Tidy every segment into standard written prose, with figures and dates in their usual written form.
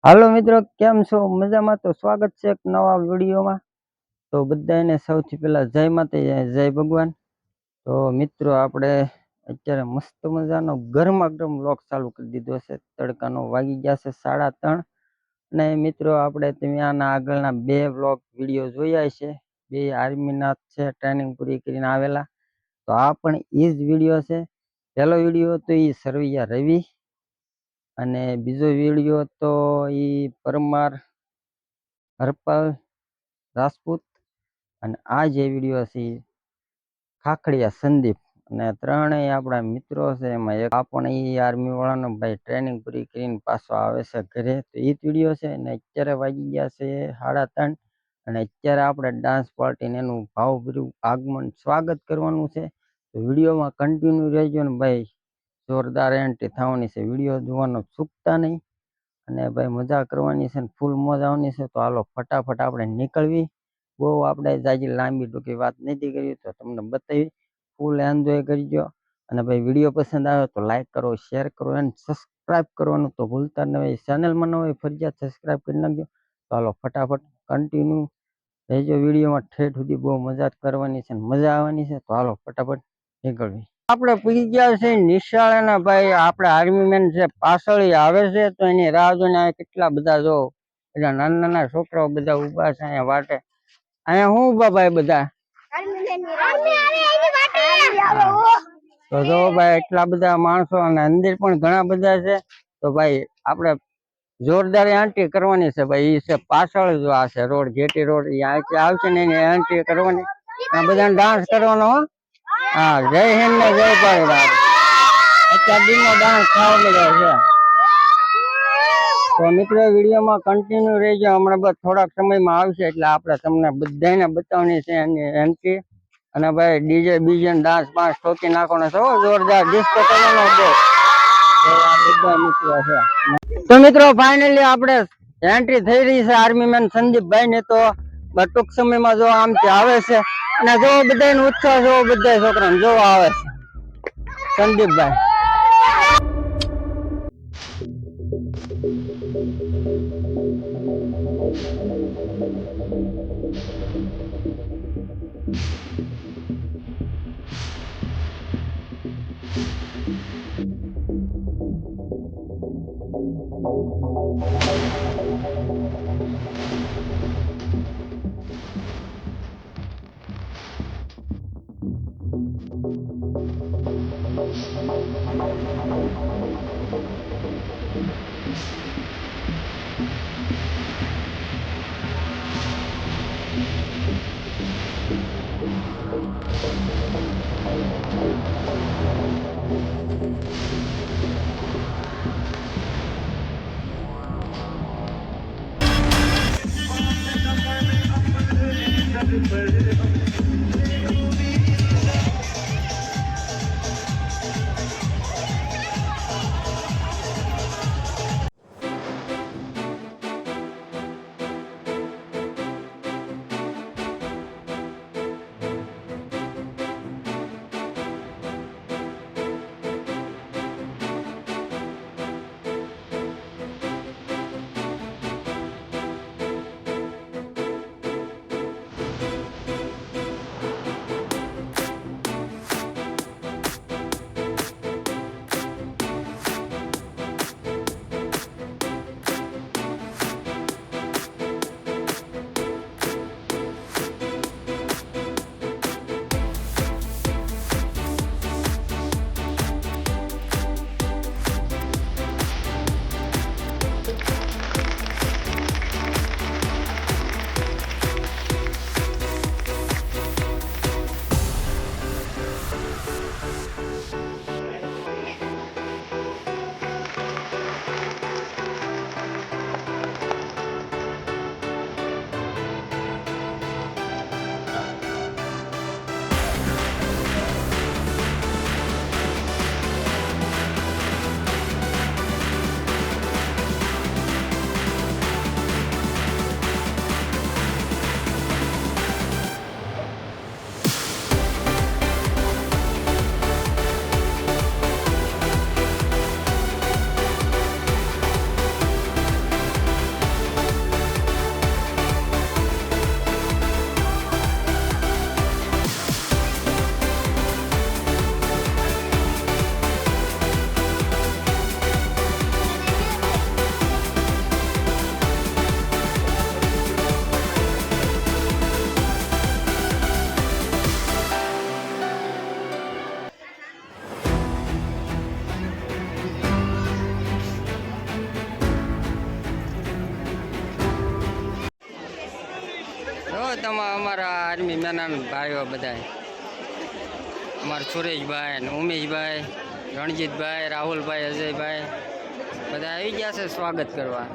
હાલો મિત્રો, કેમ છો? મજામાં? તો સ્વાગત છે એક નવા વિડીયોમાં. તો બધાને સૌથી પહેલા જય માતાજી, જય ભગવાન. તો મિત્રો, આપણે અત્યારે મસ્ત મજાનો ગરમા ગરમ વ્લોગ ચાલુ કરી દીધો છે. તડકાનો વાગી ગયા છે 3:30. અને મિત્રો, આપણે ત્યાંના આગળના 2 વ્લોગ વિડીયો જોયા છે. 2 આર્મીના છે, ટ્રેનિંગ પૂરી કરીને આવેલા. તો આ પણ એ જ વિડીયો છે. પહેલો વિડીયો તો એ સરવૈયા રવિ, અને બીજો વિડીયો તો એ પરમાર હરપાલ રાજપૂત, અને આ જે વિડીયો છે ઈ ખાખડિયા સંદીપ. અને ત્રણેય આપણા મિત્રો છે. એમાં એક પણ એ આર્મી વાળાનો ભાઈ ટ્રેનિંગ પૂરી કરીને પાછો આવે છે ઘરે. તો એ જ વિડીયો છે. અને અત્યારે વાગી ગયા છે 3:30. અને અત્યારે આપણે ડાન્સ પાર્ટીને એનું ભાવભર્યું આગમન સ્વાગત કરવાનું છે. તો વિડીયોમાં કન્ટિન્યુ રહેજો ને ભાઈ, જોરદાર એન્ટ્રી થવાની છે. વિડીયો જોવાનું ચૂકતા નહીં. અને ભાઈ મજા કરવાની છે ને ફૂલ મોજ આવવાની છે. તો હાલો ફટાફટ આપણે નીકળવી. બહુ આપણે જાજી લાંબી ટૂંકી વાત નથી કરી, તો તમને બતાવી. ફૂલ એન્જોય કરજો. અને ભાઈ વિડીયો પસંદ આવે તો લાઈક કરો, શેર કરો અને સબસ્ક્રાઈબ કરવાનું તો ભૂલતા નહીં. ચેનલમાં ન હોય ફરજિયાત સબસ્ક્રાઈબ કરી નાખજો. તો હાલો ફટાફટ કન્ટિન્યુ રહેજો વિડીયોમાં. ઠેઠ સુધી બહુ મજા કરવાની છે, મજા આવવાની છે. તો હાલો ફટાફટ નીકળવી. આપણે પૂરી ગયા છે નિશાળાના ભાઈ. આપણે આર્મી મેન છે, પાછળ આવે છે. તો એની રાહ જોઈને કેટલા બધા જો બધા નાના નાના છોકરાઓ બધા ઉભા છે અહીંયા વાટે. અહીંયા હું ઉભા ભાઈ બધા? તો જો ભાઈ એટલા બધા માણસો, અને અંદર પણ ઘણા બધા છે. તો ભાઈ આપણે જોરદાર એન્ટ્રી કરવાની છે ભાઈ. એ છે પાછળ જો આ છે રોડ, જેટી રોડ. અહીંથી આવશે ને એની એન્ટ્રી કરવાની. આ બધાને ડાન્સ કરવાનો. હા, જય હિન્દ ને જય ભારત. અત્યાર દિનનો ડાન્સ થવા મળ્યો છે. તો મિત્રો, વિડીયોમાં કન્ટિન્યુ રહેજો. હમણાં બસ થોડાક સમયમાં આવશે એટલે આપણે તમને બધાને બતાવવાની છે એની એન્ટ્રી. અને ભાઈ ડીજે બીજે ડાન્સ પાંચ ઠોકી નાખવાનો છે. જોરદાર ડિસ્કો કરવાનો છે. બધા મિત્રો છે. તો મિત્રો, ફાઇનલી આપણે એન્ટ્રી થઈ રહી છે આર્મી મેન સંદીપભાઈ ને. તો ટૂંક સમયમાં જો આમથી આવે છે. અને જો બધાનો ઉત્સાહ જો બધા છોકરાને જોવા આવે છે સંદીપભાઈ. તમારા અમારા આર્મી મેના ભાઈઓ બધા અમારા સુરેશભાઈ ને ઉમેશભાઈ, રણજીતભાઈ, રાહુલભાઈ, અજયભાઈ બધા આવી ગયા છે સ્વાગત કરવા.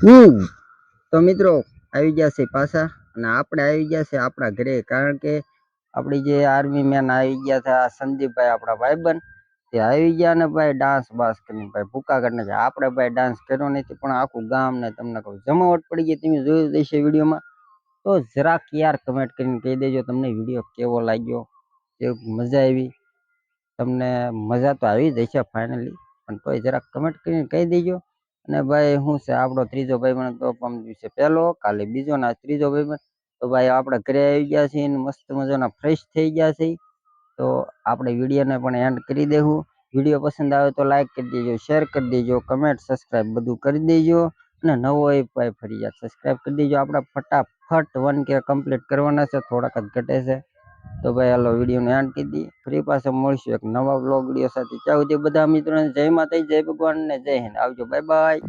તો મિત્રો આવી ગયા છે પાછા અને આપણે આવી ગયા છે આપણા ઘરે, કારણ કે આપણી જે આર્મી મેન આવી ગયા હતા સંદીપભાઈ આપણા ભાઈબંધ, તે આવી ગયા ને ભાઈ ડાન્સ બાસ કરીને ભાઈ ભૂકા કરીને છે. આપણે ભાઈ ડાન્સ કર્યો નથી પણ આખું ગામ ને તમને કહું જમાવટ પડી ગઈ. તમે જોયું દેશે વિડીયોમાં, તો જરાક યાર કમેન્ટ કરીને કહી દેજો તમને વિડીયો કેવો લાગ્યો, કેવી મજા આવી. તમને મજા તો આવી જ હશે ફાઇનલી, પણ તોય જરાક કમેન્ટ કરીને કહી દેજો. અને ભાઈ શું છે આપણો ત્રીજો ભાઈબંધ તો પમ દિવસે પહેલો, કાલે બીજો ને ત્રીજો ભાઈબંધ. તો ભાઈ આપણે ઘરે આવી ગયા છીએ ને મસ્ત મજાના ફ્રેશ થઈ ગયા છે. તો આપણે વિડીયોને પણ એન્ડ કરી દેવું. વિડીયો પસંદ આવે તો લાઈક કરી દેજો, શેર કરી દેજો, કમેન્ટ સબસ્ક્રાઈબ બધું કરી દેજો. અને નવો હોય ભાઈ ફરિયાદ સબસ્ક્રાઈબ કરી દેજો. આપણે ફટાફટ 1K કમ્પ્લીટ કરવાના છે, થોડાક જ ઘટે છે. તો ભાઈ હાલો વિડીયોને એન્ડ કરી દઈએ. ફરી પાછા મળશું એક નવા વ્લોગ વિડીયો સાથે. ત્યાં સુધી બધા મિત્રોને જય માતાજી, જય ભગવાન ને જય હિન્દ. આવજો, બાય બાય.